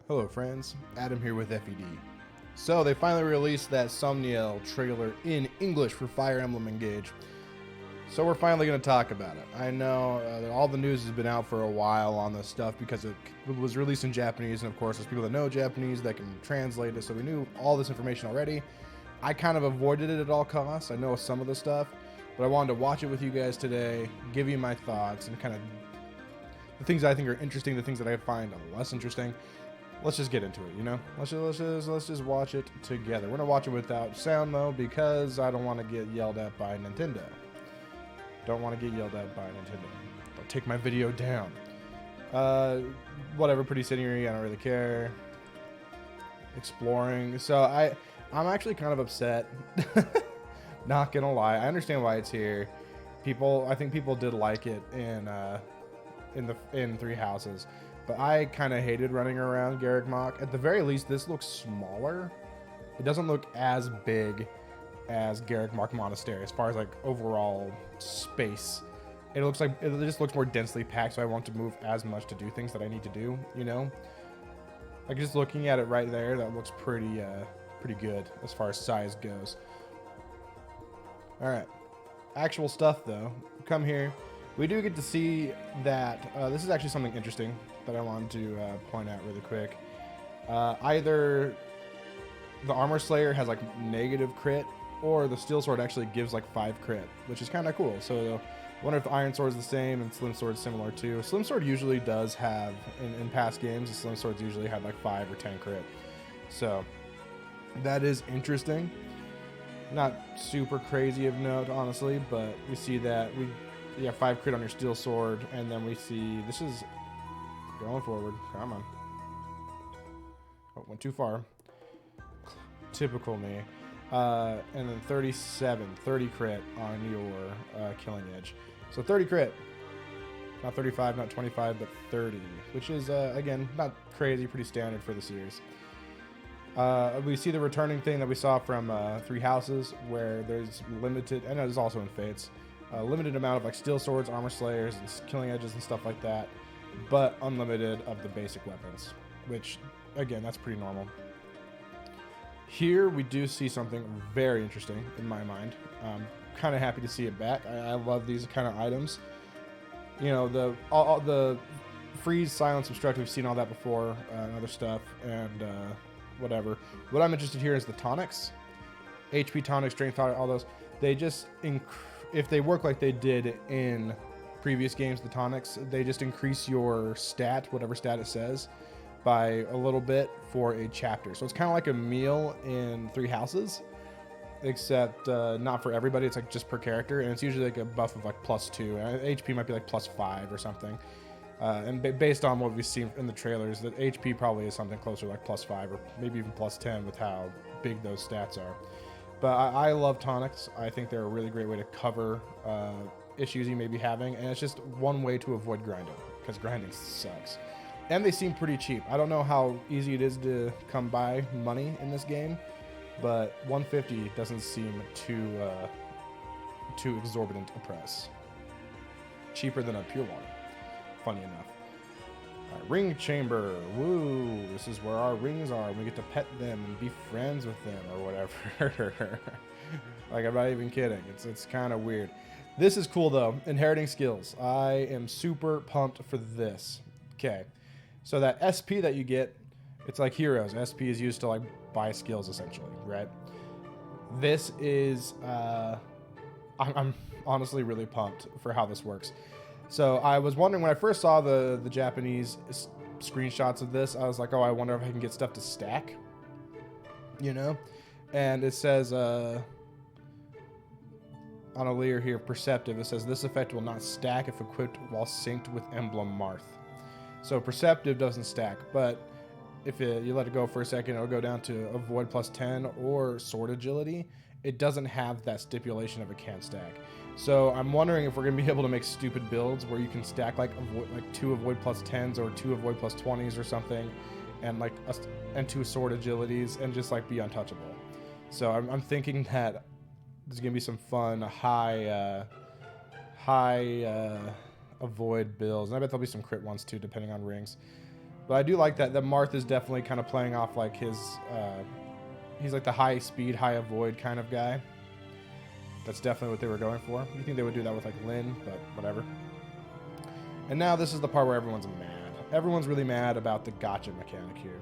Hello friends, Adam here with FED. So they finally released that Somniel trailer in English for Fire Emblem Engage. So we're finally going to talk about it. I know that all the news has been out for a while on this stuff because it was released in Japanese, and of course there's people that know Japanese that can translate it, so we knew all this information already. I kind of avoided it at all costs. I know some of the stuff, but I wanted to watch it with you guys today, give you my thoughts, and kind of the things I think are interesting, the things that I find less interesting. Let's just get into it, you know? Let's just watch it together. We're gonna watch it without sound though, because I don't want to get yelled at by Nintendo. Don't want to get yelled at by Nintendo. They'll take my video down. Whatever, pretty scenery, I don't really care. Exploring. So I'm actually kind of upset. Not gonna lie. I understand why it's here. I think people did like it in Three Houses. But I kind of hated running around Garreg Mach. At the very least, this looks smaller. It doesn't look as big as Garreg Mach Monastery as far as like overall space. It just looks more densely packed, so I want to move as much to do things that I need to do, you know? Like just looking at it right there, that looks pretty good as far as size goes. All right, actual stuff though, come here. We do get to see that this is actually something interesting that I wanted to point out really quick. Either the Armor Slayer has like negative crit, or the Steel Sword actually gives like 5 crit, which is kind of cool. So I wonder if the Iron Sword is the same and Slim Sword is similar too. Slim Sword usually does have, in past games, the Slim Swords usually have like 5 or 10 crit. So that is interesting. Not super crazy of note, honestly, but we see that you have 5 crit on your Steel Sword, and then we see this is going forward. Come on. Oh, went too far. Typical me. And then 30 crit on your Killing Edge. So 30 crit. Not 35, not 25, but 30. Which is, again, not crazy, pretty standard for the series. We see the returning thing that we saw from Three Houses, where there's limited, and there's also in Fates, limited amount of like Steel Swords, Armor Slayers, and Killing Edges and stuff like that, but unlimited of the basic weapons, which, again, that's pretty normal. Here we do see something very interesting in my mind. Kind of happy to see it back. I love these kind of items. You know, all the freeze, silence, obstruct, we've seen all that before, and other stuff, and whatever. What I'm interested here is the tonics. HP tonics, strength tonic, all those. They just, if they work like they did in previous games, the tonics, they just increase your stat, whatever stat it says, by a little bit for a chapter. So it's kind of like a meal in Three Houses, except not for everybody. It's like just per character, and it's usually like a buff of like +2. HP might be like +5 or something. And based on what we've seen in the trailers, that HP probably is something closer to like +5 or maybe even +10 with how big those stats are. But I love tonics. I think they're a really great way to cover issues you may be having, and it's just one way to avoid grinding, because grinding sucks. And they seem pretty cheap. I don't know how easy it is to come by money in this game, but 150 doesn't seem too exorbitant a price. Cheaper than a pure water, funny enough. Ring chamber, woo! This is where our rings are. We get to pet them and be friends with them or whatever. Like, I'm not even kidding. It's kind of weird. This is cool though. Inheriting skills. I am super pumped for this. Okay, so that SP that you get, it's like heroes. SP is used to like buy skills essentially, right? This is I'm honestly really pumped for how this works. So I was wondering when I first saw the Japanese screenshots of this, I was like, oh, I wonder if I can get stuff to stack, you know? And it says on a layer here, Perceptive, it says this effect will not stack if equipped while synced with Emblem Marth. So Perceptive doesn't stack, but if you let it go for a second, it'll go down to Avoid +10 or Sword Agility. It doesn't have that stipulation of it can't stack. So I'm wondering if we're going to be able to make stupid builds where you can stack like 2 Avoid +10s or 2 Avoid +20s or something, and like and 2 Sword Agilities, and just like be untouchable. So I'm thinking that there's going to be some fun high avoid builds, and I bet there'll be some crit ones too, depending on rings. But I do like that Marth is definitely kind of playing off like his, he's like the high speed, high avoid kind of guy. That's definitely what they were going for. You think they would do that with like Lyn, but whatever. And now this is the part where everyone's mad. Everyone's really mad about the gacha mechanic here.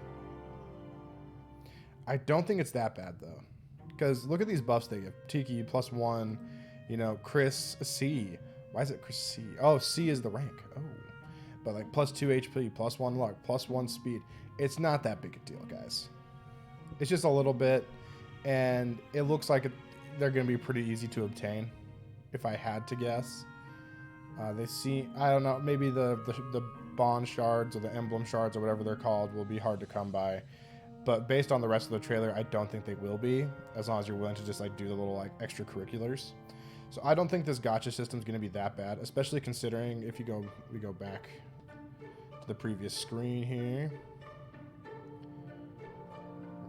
I don't think it's that bad though. Because look at these buffs they give. Tiki +1, you know, Chris C. Why is it Chris C? Oh, C is the rank. Oh. But like +2 HP, +1 luck, +1 speed. It's not that big a deal, guys. It's just a little bit. And it looks like they're going to be pretty easy to obtain, if I had to guess. They see, I don't know, maybe the bond shards or the emblem shards or whatever they're called will be hard to come by. But based on the rest of the trailer, I don't think they will be, as long as you're willing to just like do the little like extracurriculars. So I don't think this gacha system is going to be that bad, especially considering if we go back to the previous screen here.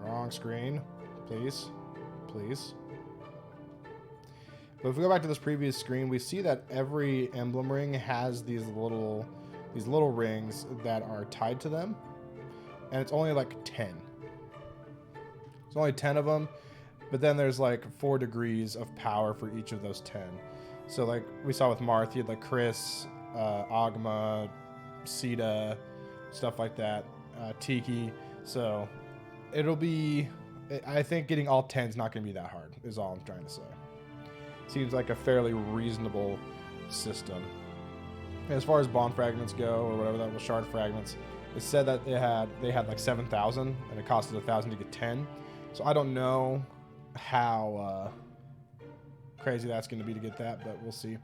Wrong screen, please. But if we go back to this previous screen, we see that every emblem ring has these little rings that are tied to them, and it's only like 10. There's only 10 of them, but then there's like 4 degrees of power for each of those 10. So like we saw with Marth, you had like Chris, Agma, Sita, stuff like that, Tiki. So it'll be, I think getting all 10 is not going to be that hard, is all I'm trying to say. Seems like a fairly reasonable system. And as far as bond fragments go, or whatever that was, shard fragments, it said that they had like 7,000, and it costed 1,000 to get 10. So I don't know how crazy that's going to be to get that, but we'll see.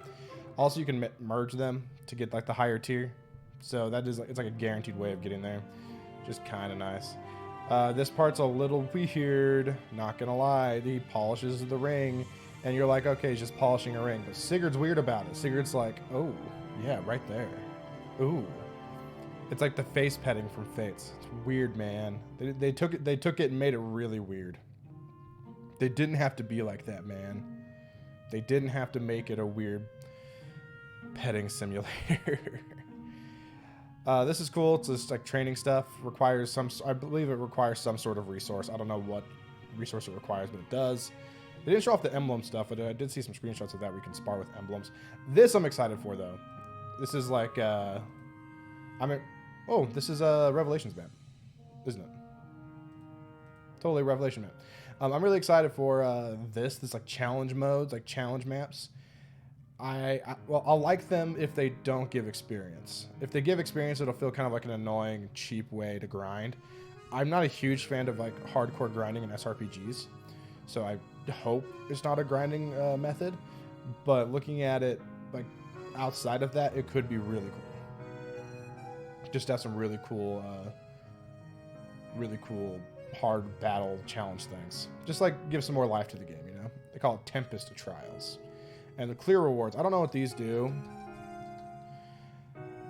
Also, you can merge them to get like the higher tier. So that is, it's like a guaranteed way of getting there. Just kind of nice. This part's a little weird, not gonna lie. He polishes the ring, and you're like, okay, he's just polishing a ring. But Sigurd's weird about it. Sigurd's like, oh, yeah, right there. Ooh. It's like the face petting from Fates. It's weird, man. They took it and made it really weird. They didn't have to be like that, man. They didn't have to make it a weird petting simulator. This is cool. It's just like training stuff. Requires some, I believe it requires some sort of resource. I don't know what resource it requires, but it does. They didn't show off the emblem stuff, but I did see some screenshots of that. We can spar with emblems. This I'm excited for, though. This is like, oh, this is a Revelations map, isn't it? Totally Revelation map. I'm really excited for this like challenge modes, like challenge maps. Well, I'll like them if they don't give experience. If they give experience, it'll feel kind of like an annoying, cheap way to grind. I'm not a huge fan of like hardcore grinding in SRPGs, so I hope it's not a grinding method. But looking at it like outside of that, it could be really cool. Just have some really cool hard battle challenge things. Just like give some more life to the game, you know? They call it Tempest Trials. And the clear rewards, I don't know what these do.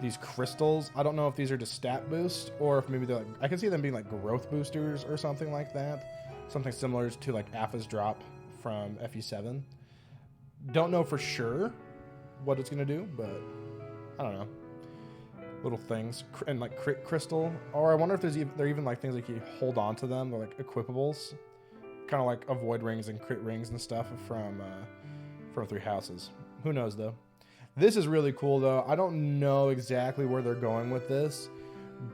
These crystals, I don't know if these are just stat boost or if maybe they're like, I can see them being like growth boosters or something like that. Something similar to like Apha's drop from FE7. Don't know for sure what it's going to do, but I don't know. Little things and like crit crystal, or I wonder if they're even like things like you hold on to them, or like equipables, kind of like avoid rings and crit rings and stuff from Three Houses. Who knows though? This is really cool though. I don't know exactly where they're going with this,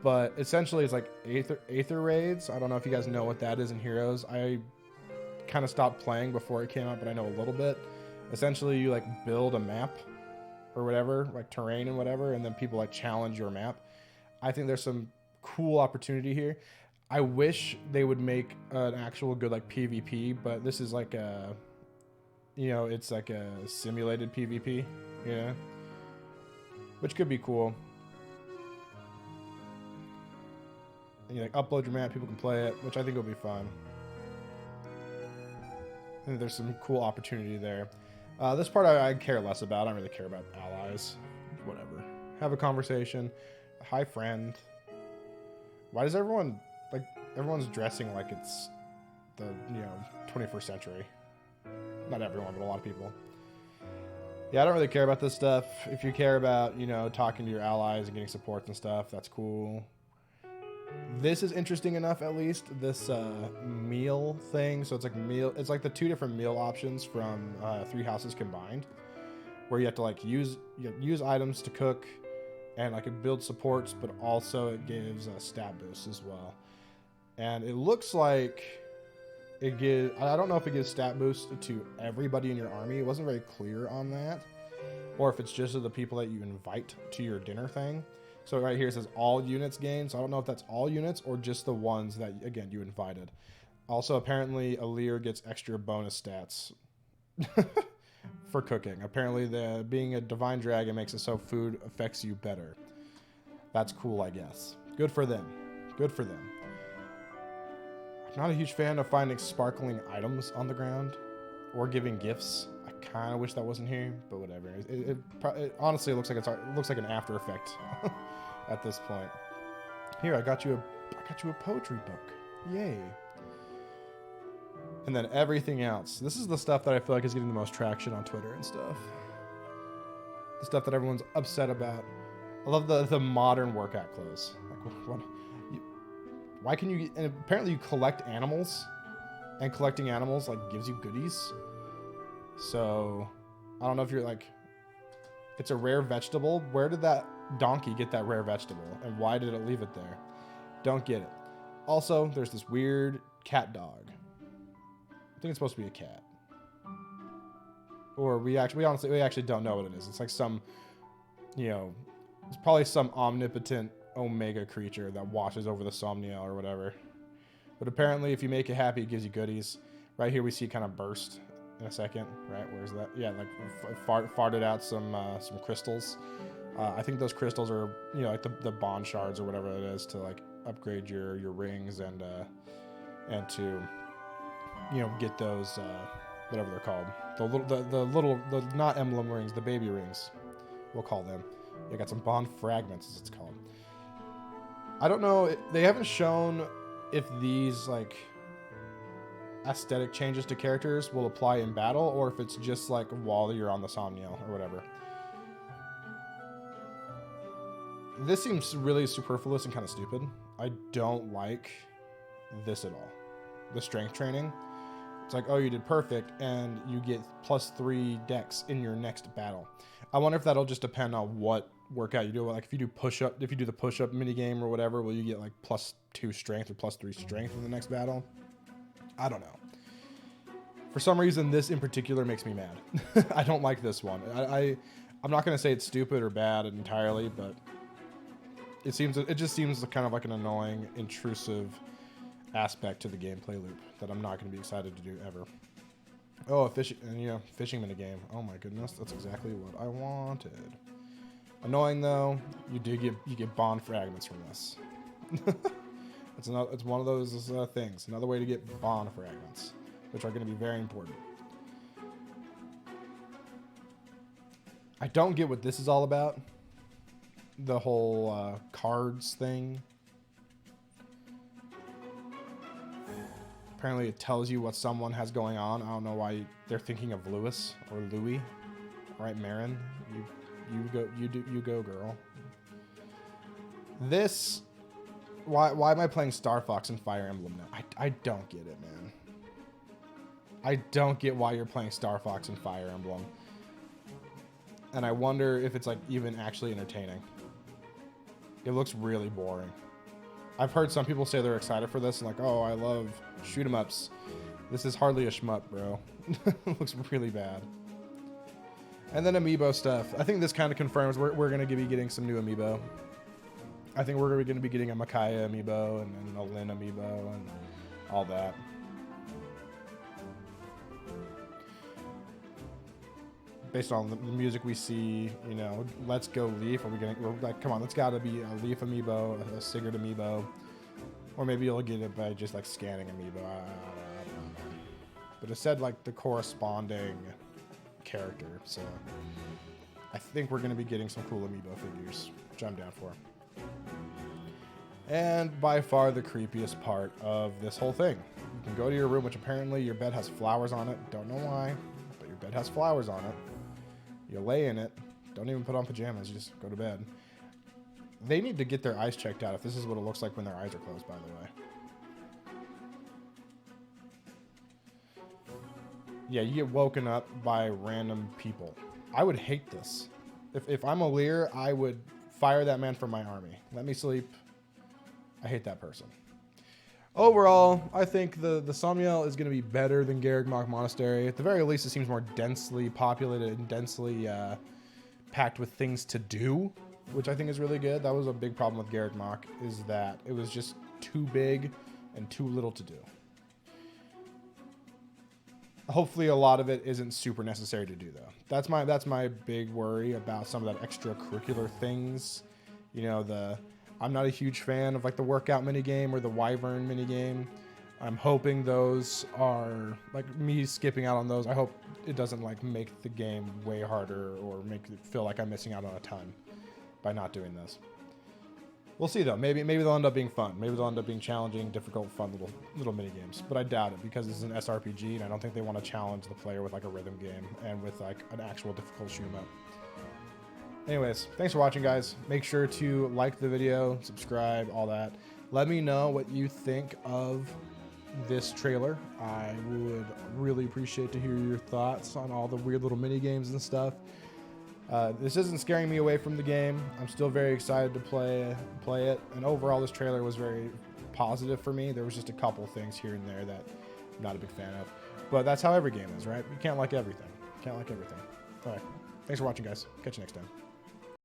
but essentially it's like Aether raids. I don't know if you guys know what that is in Heroes. I kind of stopped playing before it came out, but I know a little bit. Essentially, you like build a map or whatever, like terrain and whatever, and then people like challenge your map. I think there's some cool opportunity here. I wish they would make an actual good like PvP, but this is like a, you know, it's like a simulated PvP, you know, which could be cool. And you like upload your map, people can play it, which I think will be fun. And there's some cool opportunity there. This part I care less about. I don't really care about allies. Whatever. Have a conversation. Hi, friend. Why does everyone's dressing like it's the, 21st century? Not everyone, but a lot of people. Yeah, I don't really care about this stuff. If you care about, talking to your allies and getting supports and stuff, that's cool. This is interesting enough, at least. This meal thing. So it's like meal. It's like the 2 different meal options from 3 houses combined, where you have to like use items to cook, and like it builds supports, but also it gives a stat boost as well. And it looks like it gives. I don't know if it gives stat boost to everybody in your army. It wasn't very clear on that, or if it's just to the people that you invite to your dinner thing. So right here it says all units gained. So I don't know if that's all units or just the ones that, again, you invited. Also, apparently, Alir gets extra bonus stats for cooking. Apparently, being a divine dragon makes it so food affects you better. That's cool, I guess. Good for them. Good for them. I'm not a huge fan of finding sparkling items on the ground or giving gifts. I kind of wish that wasn't here, but whatever. It honestly looks like an after effect at this point. Here, I got you a poetry book. Yay. And then everything else. This is the stuff that I feel like is getting the most traction on Twitter and stuff. The stuff that everyone's upset about. I love the modern workout clothes. Like, what? Why can you? And apparently you collect animals, and collecting animals like gives you goodies. So, I don't know if you're like, it's a rare vegetable. Where did that donkey get that rare vegetable, and why did it leave it there? Don't get it. Also, there's this weird cat dog. I think it's supposed to be a cat, or we actually don't know what it is. It's like some, it's probably some omnipotent Omega creature that watches over the Somniel or whatever. But apparently, if you make it happy, it gives you goodies. Right here, we see it kind of burst in a second. Right, where's that? Yeah, like farted out some crystals. I think those crystals are, like the bond shards or whatever it is to like upgrade your rings and to, get those whatever they're called, the not emblem rings, the baby rings, we'll call them. They got some bond fragments, as it's called. I don't know. They haven't shown if these like aesthetic changes to characters will apply in battle, or if it's just like while you're on the Somniel or whatever. This seems really superfluous and kind of stupid. I don't like this at all. The strength training. It's like, oh, you did perfect, and you get +3 dex in your next battle. I wonder if that'll just depend on what workout you do. Like if you do the push-up mini game or whatever, will you get like +2 strength or +3 strength in the next battle? I don't know. For some reason, this in particular makes me mad. I don't like this one. I'm not going to say it's stupid or bad entirely, but it just seems kind of like an annoying, intrusive aspect to the gameplay loop that I'm not going to be excited to do ever. Oh, a fishing minigame. Oh my goodness, that's exactly what I wanted. Annoying though, you get bond fragments from this. It's one of those things. Another way to get bond fragments, which are going to be very important. I don't get what this is all about. The whole cards thing. Apparently it tells you what someone has going on. I don't know why they're thinking of Lewis or Louis. All right, Marin, you go, girl. This, why am I playing Star Fox and Fire Emblem now? I don't get it, man. I don't get why you're playing Star Fox and Fire Emblem. And I wonder if it's like even actually entertaining. It looks really boring. I've heard some people say they're excited for this and like, oh, I love shoot 'em ups. This is hardly a shmup, bro. It looks really bad. And then Amiibo stuff. I think this kind of confirms we're going to be getting some new Amiibo. I think we're going to be getting a Micaiah Amiibo and a Lyn Amiibo and all that. Based on the music we see, Let's Go Leaf. We're like, come on, that's got to be a Leaf Amiibo, a Sigurd Amiibo. Or maybe you'll get it by just like scanning Amiibo. I don't know. But it said like the corresponding character, so I think we're going to be getting some cool Amiibo figures, which I'm down for. And by far the creepiest part of this whole thing. You can go to your room, which apparently your bed has flowers on it. Don't know why, but your bed has flowers on it. You lay in it. Don't even put on pajamas. You just go to bed. They need to get their eyes checked out if this is what it looks like when their eyes are closed, by the way. Yeah, you get woken up by random people. I would hate this. If I'm a Lear, I would fire that man from my army. Let me sleep. I hate that person. Overall, I think the Somniel is going to be better than Garreg Mach Monastery. At the very least, it seems more densely populated and densely packed with things to do, which I think is really good. That was a big problem with Garreg Mach, is that it was just too big and too little to do. Hopefully a lot of it isn't super necessary to do, though. That's my big worry about some of that extracurricular things. You know, I'm not a huge fan of like the workout minigame or the wyvern minigame. I'm hoping those are, like me skipping out on those, I hope it doesn't like make the game way harder or make it feel like I'm missing out on a ton by not doing this. We'll see though. Maybe they'll end up being fun. Maybe they'll end up being challenging, difficult, fun little mini games. But I doubt it because this is an SRPG, and I don't think they want to challenge the player with like a rhythm game and with like an actual difficult shoot 'em up. Anyways, thanks for watching, guys. Make sure to like the video, subscribe, all that. Let me know what you think of this trailer. I would really appreciate to hear your thoughts on all the weird little mini games and stuff. This isn't scaring me away from the game. I'm still very excited to play it. And overall, this trailer was very positive for me. There was just a couple things here and there that I'm not a big fan of. But that's how every game is, right? You can't like everything. Can't like everything. All right. Thanks for watching, guys. Catch you next time.